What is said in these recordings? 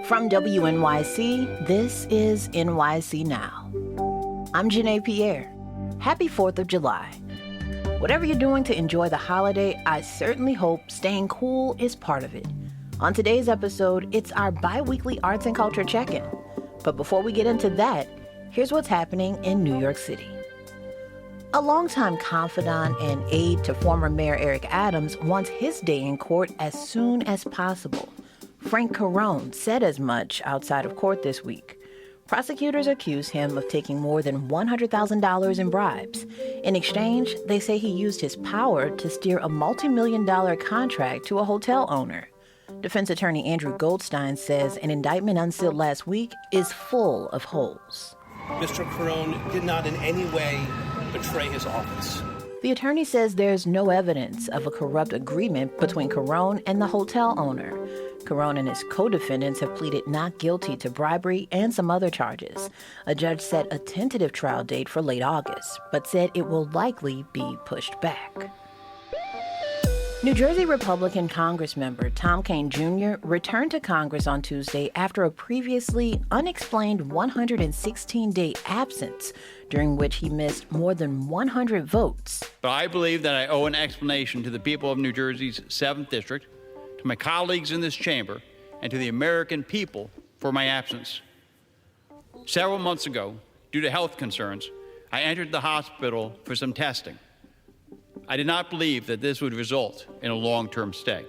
From WNYC, this is NYC Now. I'm Janae Pierre. Happy 4th of July. Whatever you're doing to enjoy the holiday, I certainly hope staying cool is part of it. On today's episode, it's our bi-weekly arts and culture check-in. But before we get into that, here's what's happening in New York City. A longtime confidant and aide to former Mayor Eric Adams wants his day in court as soon as possible. Frank Carone said as much outside of court this week. Prosecutors accuse him of taking more than $100,000 in bribes. In exchange, they say he used his power to steer a multi-million-dollar contract to a hotel owner. Defense attorney Andrew Goldstein says an indictment unsealed last week is full of holes. Mr. Carone did not in any way betray his office. The attorney says there's no evidence of a corrupt agreement between Carone and the hotel owner. Carone and his co-defendants have pleaded not guilty to bribery and some other charges. A judge set a tentative trial date for late August, but said it will likely be pushed back. New Jersey Republican Congressmember Tom Kean Jr. returned to Congress on Tuesday after a previously unexplained 116-day absence, during which he missed more than 100 votes. But I believe that I owe an explanation to the people of New Jersey's 7th District, to my colleagues in this chamber, and to the American people for my absence. Several months ago, due to health concerns, I entered the hospital for some testing. I did not believe that this would result in a long-term stay.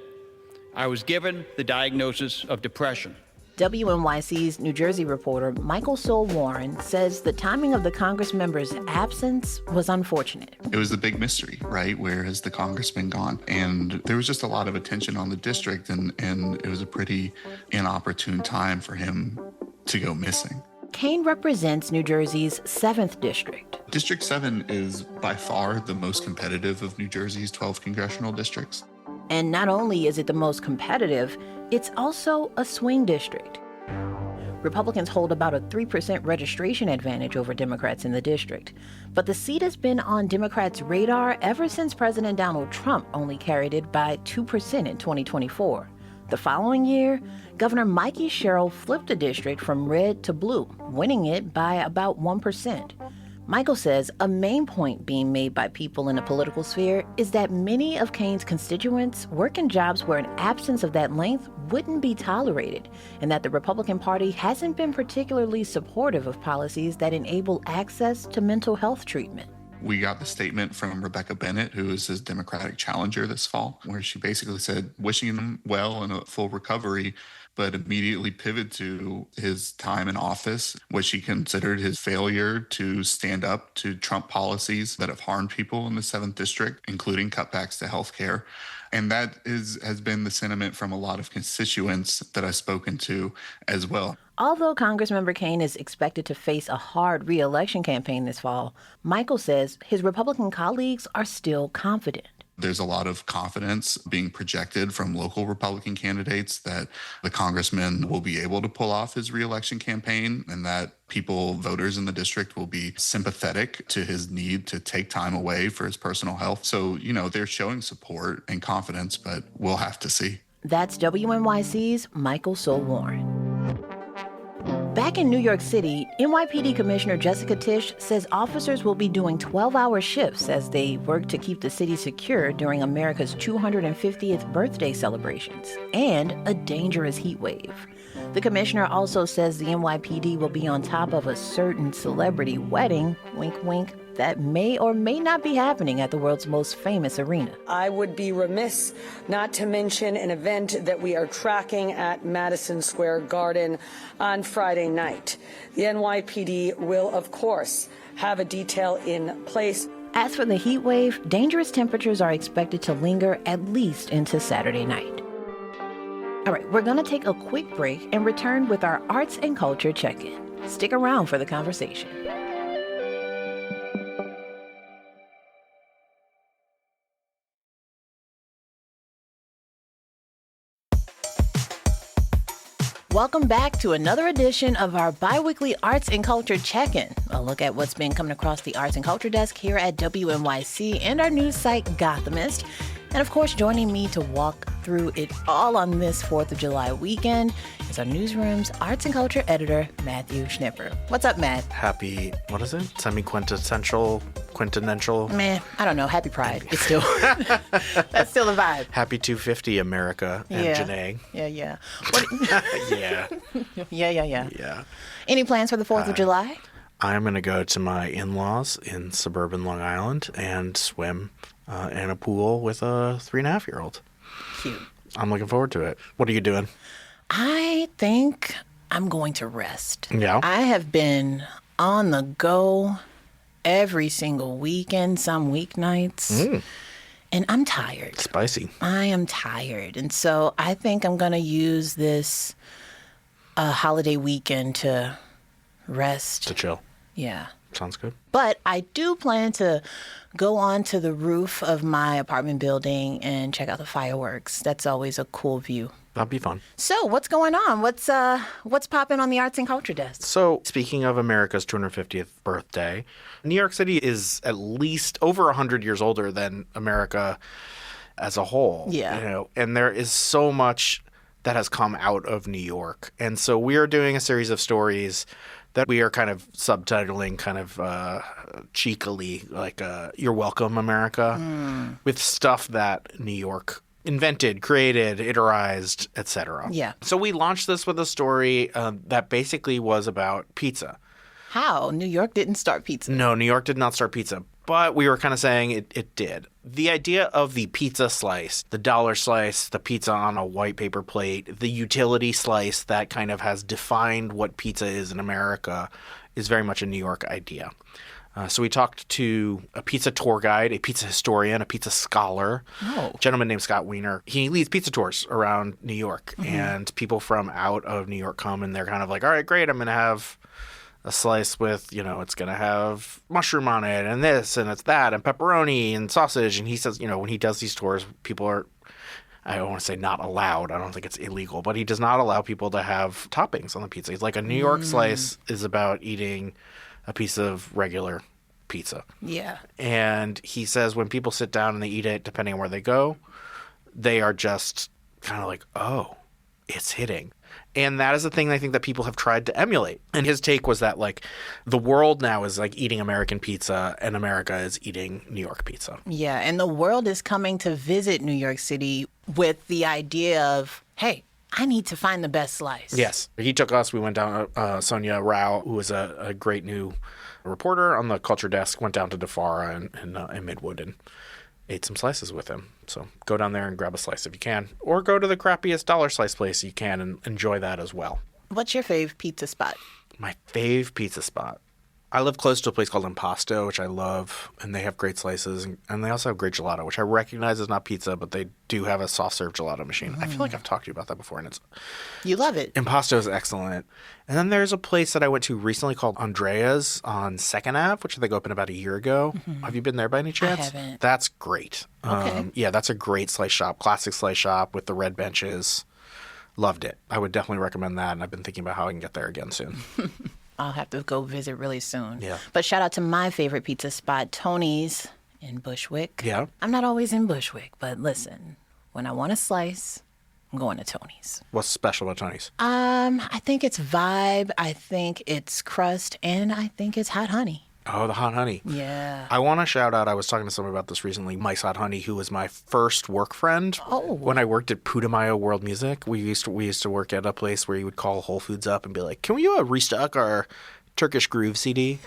I was given the diagnosis of depression. WNYC's New Jersey reporter Michael Warren says the timing of the congressmember's absence was unfortunate. It was the big mystery, right? Where has the congressman gone? And there was just a lot of attention on the district, and it was a pretty inopportune time for him to go missing. Kean represents New Jersey's 7th District. District 7 is by far the most competitive of New Jersey's 12 congressional districts. And not only is it the most competitive, it's also a swing district. Republicans hold about a 3% registration advantage over Democrats in the district. But the seat has been on Democrats' radar ever since President Donald Trump only carried it by 2% in 2024. The following year, Governor Mikey Sherrill flipped the district from red to blue, winning it by about 1%. Michael says a main point being made by people in the political sphere is that many of Kean's constituents work in jobs where an absence of that length wouldn't be tolerated, and that the Republican Party hasn't been particularly supportive of policies that enable access to mental health treatment. We got the statement from Rebecca Bennett, who is his Democratic challenger this fall, where she basically said, wishing him well and a full recovery, but immediately pivoted to his time in office, what she considered his failure to stand up to Trump policies that have harmed people in the 7th District, including cutbacks to health care. And that has been the sentiment from a lot of constituents that I've spoken to as well. Although Congressmember Kean is expected to face a hard re-election campaign this fall, Michael says his Republican colleagues are still confident. There's a lot of confidence being projected from local Republican candidates that the congressman will be able to pull off his re-election campaign, and that voters in the district will be sympathetic to his need to take time away for his personal health. So, they're showing support and confidence, but we'll have to see. That's WNYC's Michael Warren. Back in New York City, NYPD Commissioner Jessica Tisch says officers will be doing 12-hour shifts as they work to keep the city secure during America's 250th birthday celebrations and a dangerous heat wave. The commissioner also says the NYPD will be on top of a certain celebrity wedding, wink, wink, that may or may not be happening at the world's most famous arena. I would be remiss not to mention an event that we are tracking at Madison Square Garden on Friday night. The NYPD will, of course, have a detail in place. As for the heat wave, dangerous temperatures are expected to linger at least into Saturday night. All right, we're going to take a quick break and return with our arts and culture check-in. Stick around for the conversation. Welcome back to another edition of our bi-weekly Arts and Culture Check-In, a look at what's been coming across the arts and culture desk here at WNYC and our news site, Gothamist. And of course, joining me to walk through it all on this 4th of July weekend is our newsroom's arts and culture editor, Matthew Schnipper. What's up, Matt? Happy, what is it? Semi-quintessential, quintessential? Meh, I don't know. Happy Pride. It's still, that's still the vibe. Happy 250, America and Janae. Yeah. Yeah. Any plans for the 4th of July? I'm going to go to my in-laws in suburban Long Island and swim in a pool with a 3.5-year-old. Cute. I'm looking forward to it. What are you doing? I think I'm going to rest. Yeah? I have been on the go every single weekend, some weeknights, and I'm tired. Spicy. I am tired. And so I think I'm going to use this holiday weekend to rest. To chill. Yeah. Sounds good. But I do plan to go onto the roof of my apartment building and check out the fireworks. That's always a cool view. That'd be fun. So what's going on? What's popping on the arts and culture desk? So speaking of America's 250th birthday, New York City is at least over 100 years older than America as a whole. Yeah. You know, and there is so much that has come out of New York. And so we are doing a series of stories that we are kind of subtitling kind of cheekily, like You're Welcome, America, with stuff that New York invented, created, iterized, etc. Yeah. So we launched this with a story that basically was about pizza. How? New York didn't start pizza. No, New York did not start pizza, but we were kind of saying it did. The idea of the pizza slice, the dollar slice, the pizza on a white paper plate, the utility slice that kind of has defined what pizza is in America is very much a New York idea. So we talked to a pizza tour guide, a pizza historian, a pizza scholar, a gentleman named Scott Wiener. He leads pizza tours around New York, and people from out of New York come, and they're kind of like, all right, great, I'm going to have a slice with, it's going to have mushroom on it and this and it's that and pepperoni and sausage. And he says, when he does these tours, people are, I don't want to say not allowed. I don't think it's illegal, but he does not allow people to have toppings on the pizza. He's like, a New York slice is about eating a piece of regular pizza. Yeah. And he says when people sit down and they eat it, depending on where they go, they are just kind of like, oh, it's hitting. And that is the thing I think that people have tried to emulate. And his take was that, like, the world now is like eating American pizza and America is eating New York pizza. Yeah. And the world is coming to visit New York City with the idea of, hey, I need to find the best slice. Yes. He took us. We went down. Sonia Rao, who was a great new reporter on the culture desk, went down to DeFara in Midwood and ate some slices with him. So go down there and grab a slice if you can. Or go to the crappiest dollar slice place you can and enjoy that as well. What's your fave pizza spot? My fave pizza spot. I live close to a place called Impasto, which I love, and they have great slices, and they also have great gelato, which I recognize is not pizza, but they do have a soft-serve gelato machine. I feel like I've talked to you about that before, and it's... You love it. Impasto is excellent. And then there's a place that I went to recently called Andrea's on 2nd Ave, which I think opened about a year ago. Have you been there by any chance? I haven't. That's great. Okay. Yeah, that's a great slice shop, classic slice shop with the red benches. Loved it. I would definitely recommend that, and I've been thinking about how I can get there again soon. I'll have to go visit really soon. Yeah. But shout out to my favorite pizza spot, Tony's in Bushwick. Yeah. I'm not always in Bushwick, but listen, when I want a slice, I'm going to Tony's. What's special about Tony's? I think it's vibe, I think it's crust, and I think it's hot honey. Oh, the hot honey. Yeah. I want to shout out, I was talking to someone about this recently, Mike's Hot Honey, who was my first work friend. Oh. When I worked at Putumayo World Music, we used to work at a place where you would call Whole Foods up and be like, can we restock our Turkish Groove CD?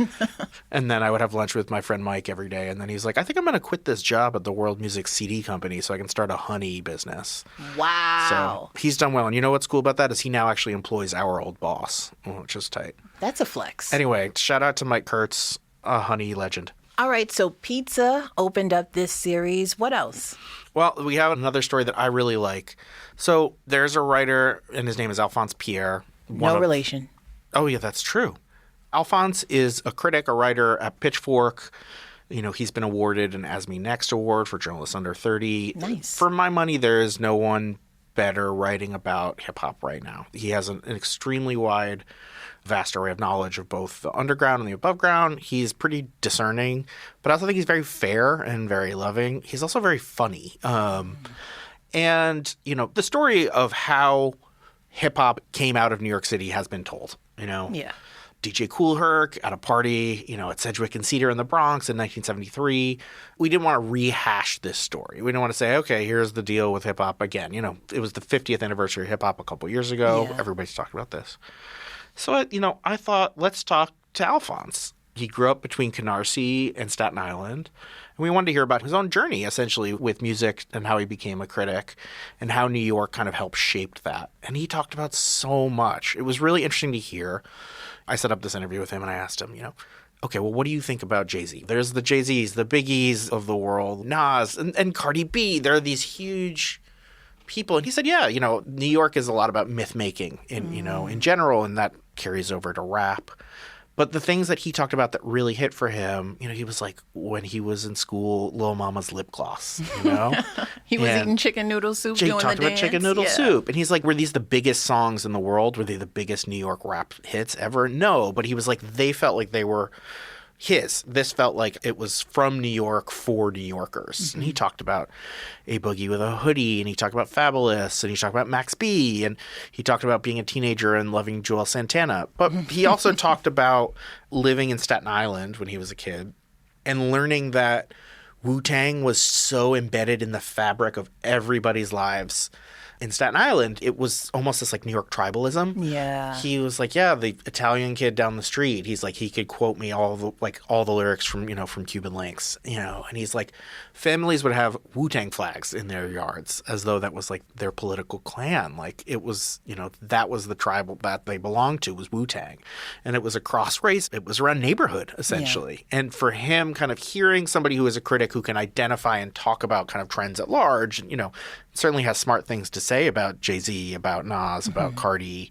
And then I would have lunch with my friend Mike every day. And then he's like, I think I'm going to quit this job at the World Music CD company so I can start a honey business. Wow. So he's done well. And you know what's cool about that is he now actually employs our old boss, which is tight. That's a flex. Anyway, shout out to Mike Kurtz, a honey legend. All right, so pizza opened up this series. What else? Well, we have another story that I really like. So there's a writer, and his name is Alphonse Pierre. No relation. Oh, yeah, that's true. Alphonse is a critic, a writer at Pitchfork. He's been awarded an Ask Me Next award for journalists under 30. Nice. For my money, there is no one better writing about hip-hop right now. He has an extremely wide, vast array of knowledge of both the underground and the above ground. He's pretty discerning, but I also think he's very fair and very loving. He's also very funny. And, the story of how hip-hop came out of New York City has been told, Yeah. DJ Kool Herc at a party, at Sedgwick and Cedar in the Bronx in 1973. We didn't want to rehash this story. We didn't want to say, okay, here's the deal with hip-hop again. It was the 50th anniversary of hip-hop a couple years ago. Yeah. Everybody's talking about this. So, I thought, let's talk to Alphonse. He grew up between Canarsie and Staten Island. And we wanted to hear about his own journey, essentially, with music and how he became a critic and how New York kind of helped shape that. And he talked about so much. It was really interesting to hear. I set up this interview with him and I asked him, okay, well, what do you think about Jay-Z? There's the Jay-Z's, the Biggies of the world, Nas, and Cardi B. There are these huge people. And he said, yeah, New York is a lot about myth-making in general, and that carries over to rap. But the things that he talked about that really hit for him, he was like, when he was in school, Lil Mama's lip gloss, He was eating chicken noodle soup Jake doing talked the about dance. chicken noodle soup. And he's like, were these the biggest songs in the world? Were they the biggest New York rap hits ever? No. But he was like, they felt like they were his. This felt like it was from New York for New Yorkers. Mm-hmm. And he talked about A Boogie with a Hoodie, and he talked about Fabulous, and he talked about Max B, and he talked about being a teenager and loving Joel Santana. But he also talked about living in Staten Island when he was a kid and learning that Wu-Tang was so embedded in the fabric of everybody's lives. In Staten Island, it was almost this like New York tribalism. Yeah. He was like, yeah, the Italian kid down the street. He's like, he could quote me all the lyrics from Cuban Links, and he's like, families would have Wu-Tang flags in their yards as though that was like their political clan. Like it was, that was the tribal that they belonged to was Wu-Tang. And it was across race. It was around neighborhood, essentially. Yeah. And for him, kind of hearing somebody who is a critic who can identify and talk about kind of trends at large, certainly has smart things to say about Jay-Z, about Nas, about Cardi,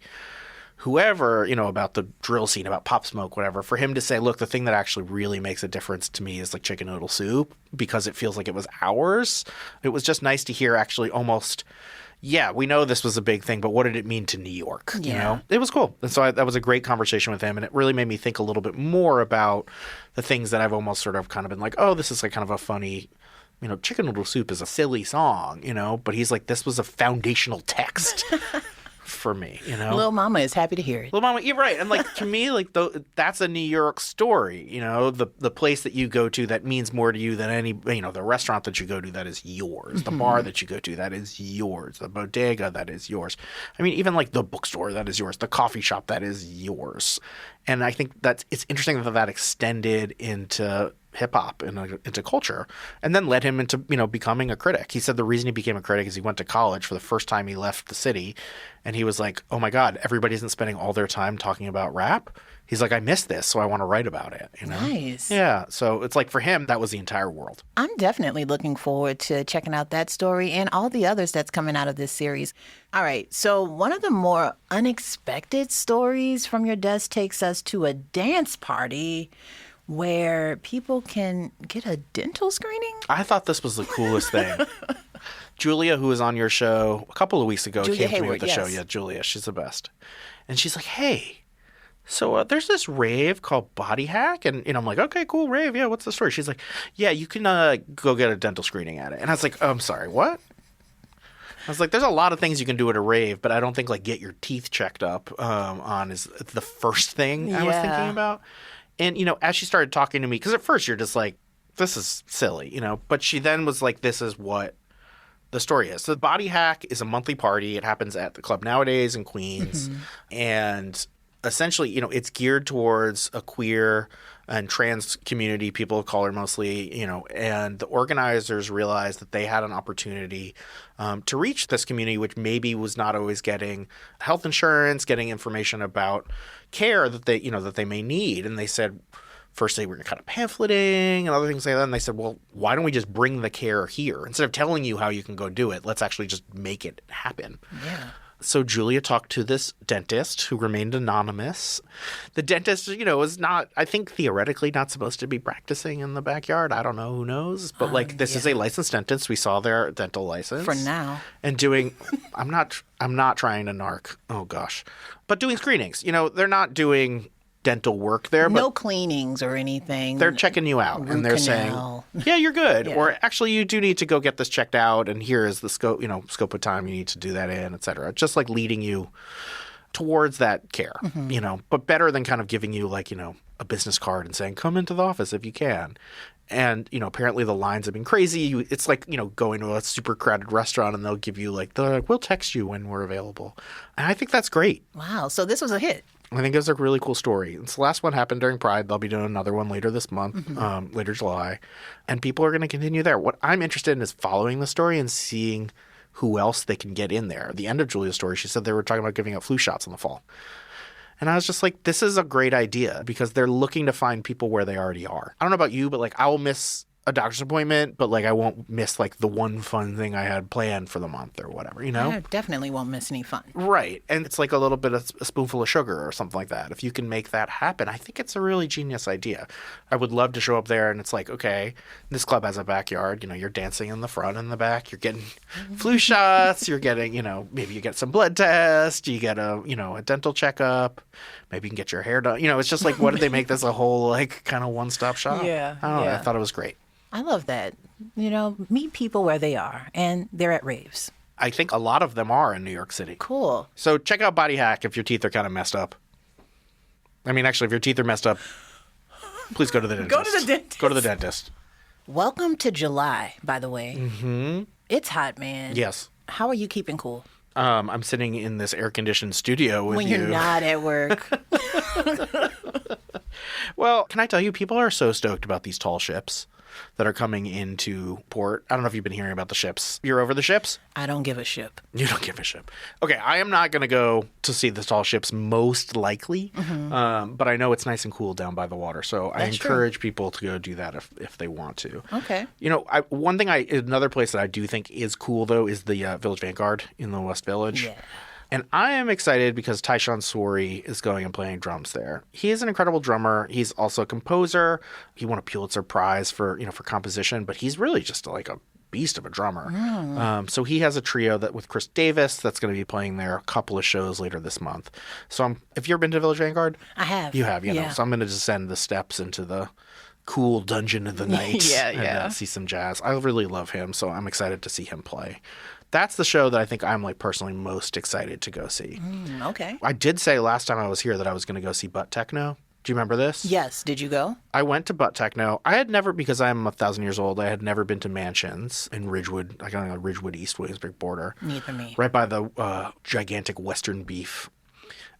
whoever, about the drill scene, about Pop Smoke, whatever, for him to say, look, the thing that actually really makes a difference to me is like chicken noodle soup because it feels like it was ours. It was just nice to hear actually almost, yeah, we know this was a big thing, but what did it mean to New York? Yeah. It was cool. And so that was a great conversation with him, and it really made me think a little bit more about the things that I've almost sort of kind of been like, oh, this is like kind of a funny – chicken noodle soup is a silly song, but he's like, this was a foundational text for me, Lil Mama is happy to hear it. Lil Mama, you're right. And like, to me, like that's a New York story, the place that you go to that means more to you than any, the restaurant that you go to that is yours, the bar that you go to that is yours, the bodega that is yours. I mean, even like the bookstore that is yours, the coffee shop that is yours. And I think it's interesting that extended into hip-hop and into culture, and then led him into becoming a critic. He said the reason he became a critic is he went to college for the first time. He left the city, and he was like, oh my God, everybody isn't spending all their time talking about rap. He's like, I miss this, so I want to write about it. Nice. Yeah. So it's like for him, that was the entire world. I'm definitely looking forward to checking out that story and all the others that's coming out of this series. All right. So one of the more unexpected stories from your desk takes us to a dance party where people can get a dental screening? I thought this was the coolest thing. Julia, who was on your show a couple of weeks ago, Julia came to me Hayward, with the yes. show. Yeah, Julia, she's the best. And she's like, hey, so there's this rave called Body Hack. And I'm like, okay, cool, rave. Yeah, what's the story? She's like, yeah, you can go get a dental screening at it. And I was like, I'm sorry, what? I was like, there's a lot of things you can do at a rave, but I don't think like get your teeth checked up on is the first thing I was thinking about. And, as she started talking to me, because at first you're just like, this is silly, but she then was like, this is what the story is. So Body Hack is a monthly party. It happens at the Club Nowadays in Queens. Mm-hmm. And essentially, it's geared towards a queer and trans community, people of color mostly, and the organizers realized that they had an opportunity to reach this community, which maybe was not always getting health insurance, getting information about care that they may need. And they said, first they were kind of pamphleting and other things like that. And they said, well, why don't we just bring the care here? Instead of telling you how you can go do it, let's actually just make it happen. Yeah. So Julia talked to this dentist who remained anonymous. The dentist, was not, I think theoretically not supposed to be practicing in the backyard. I don't know. Who knows? But this is a licensed dentist. We saw their dental license. For now. And doing, I'm not trying to narc. Oh gosh. But doing screenings. They're not doing dental work there. But no cleanings or anything. They're checking you out and they're saying, yeah, you're good. Yeah. Or actually you do need to go get this checked out and here is the scope of time you need to do that in, et cetera. Just like leading you towards that care, but better than kind of giving you a business card and saying, come into the office if you can. And, apparently the lines have been crazy. It's like, going to a super crowded restaurant and they'll give you they're like, we'll text you when we're available. And I think that's great. Wow. So this was a hit. I think it's a really cool story. It's the last one happened during Pride. They'll be doing another one later this month, later July. And people are going to continue there. What I'm interested in is following the story and seeing who else they can get in there. At the end of Julia's story, she said they were talking about giving out flu shots in the fall. And I was just like, this is a great idea because they're looking to find people where they already are. I don't know about you, but I will miss a doctor's appointment, but I won't miss the one fun thing I had planned for the month or whatever, I definitely won't miss any fun. Right. And it's a little bit of a spoonful of sugar or something like that. If you can make that happen, I think it's a really genius idea. I would love to show up there and it's okay, this club has a backyard, you're dancing in the front and the back, you're getting flu shots, you're getting, maybe you get some blood tests, you get a dental checkup, maybe you can get your hair done. It's just what did they make this a whole kind of one-stop shop? Yeah. I don't know. I thought it was great. I love that. Meet people where they are, and they're at raves. I think a lot of them are in New York City. Cool. So check out Body Hack if your teeth are kind of messed up. I mean, actually, if your teeth are messed up, please go to the dentist. Go to the dentist. Go to the dentist. Welcome to July, by the way. Mm-hmm. It's hot, man. Yes. How are you keeping cool? I'm sitting in this air-conditioned studio with you. When you're not at work. Well, can I tell you, people are so stoked about these tall ships that are coming into port. I don't know if you've been hearing about the ships. You're over the ships? I don't give a ship. You don't give a ship. Okay, I am not going to go to see the tall ships most likely, but I know it's nice and cool down by the water, so I encourage people to go do that if they want to. Okay. Another place that I do think is cool, though, is the Village Vanguard in the West Village. Yeah. And I am excited because Tyshawn Sori is going and playing drums there. He is an incredible drummer. He's also a composer. He won a Pulitzer Prize for composition, but he's really just a beast of a drummer. So he has a trio with Chris Davis that's going to be playing there a couple of shows later this month. So have you ever been to Village Vanguard? I have. You have, know. So I'm going to descend the steps into the cool dungeon of the night and see some jazz. I really love him, so I'm excited to see him play. That's the show that I think I'm personally most excited to go see. Okay. I did say last time I was here that I was going to go see Butt Techno. Do you remember this? Yes. Did you go? I went to Butt Techno. I had never, because I'm 1,000 years old, I had never been to Mansions in Ridgewood. I got on Ridgewood East Williamsburg border. Neither me. Right by the gigantic Western Beef.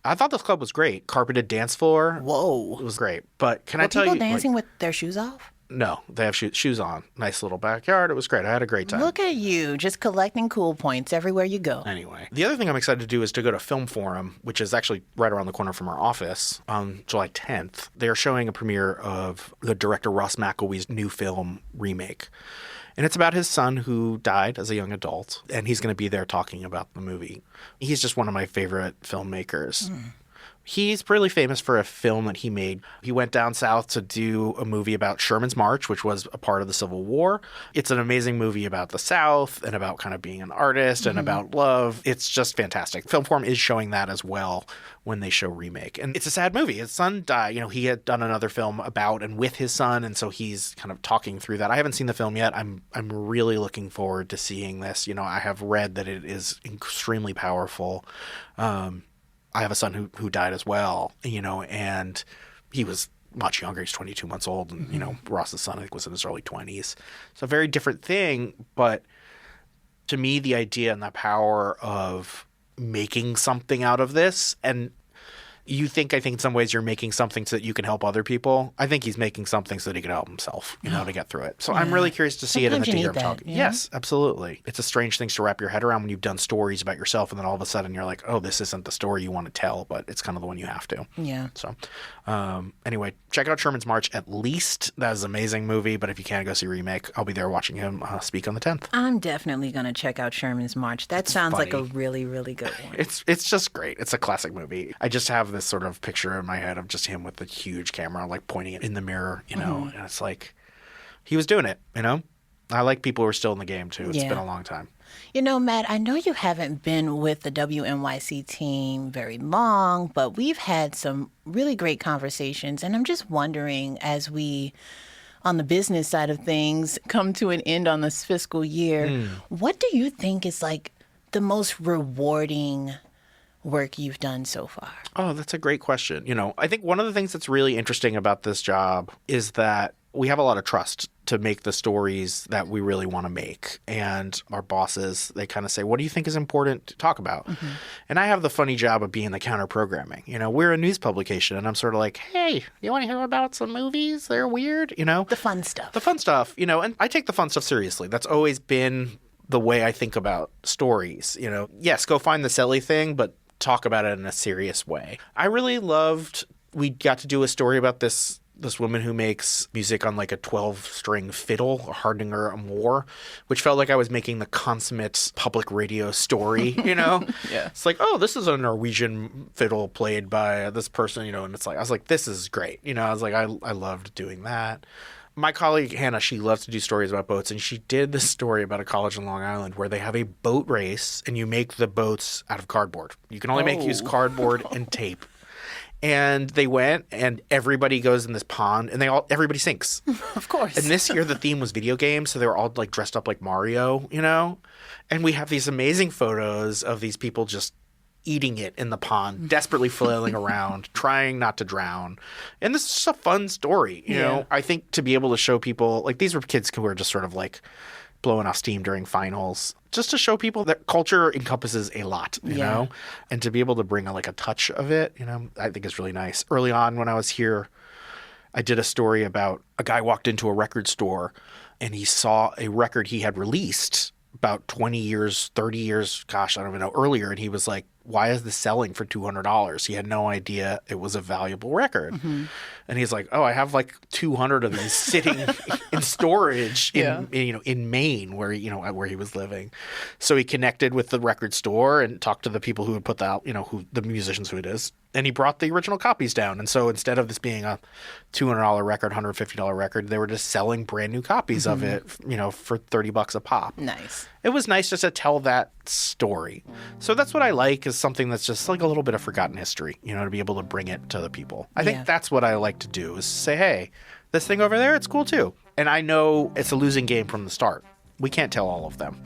I thought this club was great. Carpeted dance floor. Whoa. It was great. But can I tell you? Were people dancing with their shoes off? No, they have shoes on. Nice little backyard. It was great. I had a great time. Look at you, just collecting cool points everywhere you go. Anyway, the other thing I'm excited to do is to go to Film Forum, which is actually right around the corner from our office, on July 10th. They are showing a premiere of the director Ross McElwee's new film remake. And it's about his son who died as a young adult, and he's going to be there talking about the movie. He's just one of my favorite filmmakers. He's really famous for a film that he made. He went down south to do a movie about Sherman's March, which was a part of the Civil War. It's an amazing movie about the South and about kind of being an artist and about love. It's just fantastic. Film Forum is showing that as well when they show Remake. And it's a sad movie. His son died. He had done another film about and with his son, and so he's kind of talking through that. I haven't seen the film yet. I'm really looking forward to seeing this. I have read that it is extremely powerful. I have a son who died as well, and he was much younger. He's 22 months old, and, Ross's son, I think, was in his early 20s. So a very different thing, but to me, the idea and the power of making something out of this, and I think in some ways you're making something so that you can help other people. I think he's making something so that he can help himself, to get through it. So I'm really curious to see it in the theater. Yes, absolutely. It's a strange thing to wrap your head around when you've done stories about yourself and then all of a sudden you're like, oh, this isn't the story you want to tell, but it's kind of the one you have to. Yeah. So anyway, check out Sherman's March at least. That is an amazing movie, but if you can't go see Remake, I'll be there watching him speak on the 10th. I'm definitely going to check out Sherman's March. That sounds funny. like a really, really good one. It's just great. It's a classic movie. I just have this sort of picture in my head of just him with a huge camera, like pointing it in the mirror, and it's like he was doing it, I like people who are still in the game too. It's been a long time. Matt, I know you haven't been with the WNYC team very long, but we've had some really great conversations. And I'm just wondering, as we, on the business side of things, come to an end on this fiscal year, what do you think is like the most rewarding work you've done so far? Oh, that's a great question. I think one of the things that's really interesting about this job is that we have a lot of trust to make the stories that we really want to make. And our bosses, they kind of say, what do you think is important to talk about? And I have the funny job of being the counter programming. We're a news publication and I'm sort of like, hey, you want to hear about some movies? They're weird, The fun stuff. The fun stuff, and I take the fun stuff seriously. That's always been the way I think about stories. Yes, go find the silly thing, but talk about it in a serious way. I really loved, we got to do a story about this woman who makes music on like a 12-string fiddle, a Hardanger Amore, which felt like I was making the consummate public radio story, Yeah. It's like, oh, this is a Norwegian fiddle played by this person, and it's like, I was like, this is great. I was like, I loved doing that. My colleague, Hannah, she loves to do stories about boats, and she did this story about a college in Long Island where they have a boat race, and you make the boats out of cardboard. You can only use cardboard and tape. And they went, and everybody goes in this pond, and everybody sinks. Of course. And this year the theme was video games, so they were all like dressed up like Mario, And we have these amazing photos of these people just eating it in the pond, desperately flailing around, trying not to drown. And this is just a fun story, you know? I think to be able to show people, like these were kids who were just sort of like blowing off steam during finals, just to show people that culture encompasses a lot, you know? And to be able to bring a touch of it, I think is really nice. Early on when I was here, I did a story about a guy walked into a record store and he saw a record he had released about 20 years, 30 years, gosh, I don't even know, earlier. And he was like, why is this selling for $200? He had no idea it was a valuable record. And he's like, oh, I have like 200 of these sitting in storage in Maine where he was living. So he connected with the record store and talked to the people who would put that, who the musicians who it is. And he brought the original copies down. And so instead of this being a $200 record, $150 record, they were just selling brand new copies of it, for $30 a pop. Nice. It was nice just to tell that story. So that's what I like, is something that's just like a little bit of forgotten history, to be able to bring it to the people. I think that's what I like to do, is say, hey, this thing over there, it's cool too. And I know it's a losing game from the start. We can't tell all of them.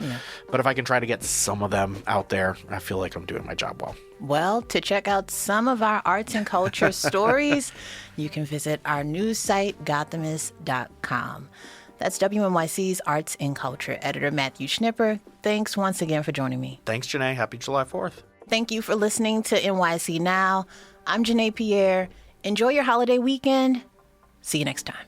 But if I can try to get some of them out there, I feel like I'm doing my job well. Well, to check out some of our arts and culture stories, you can visit our news site, Gothamist.com. That's WNYC's Arts and Culture editor, Matthew Schnipper. Thanks once again for joining me. Thanks, Janae. Happy July 4th. Thank you for listening to NYC Now. I'm Janae Pierre. Enjoy your holiday weekend. See you next time.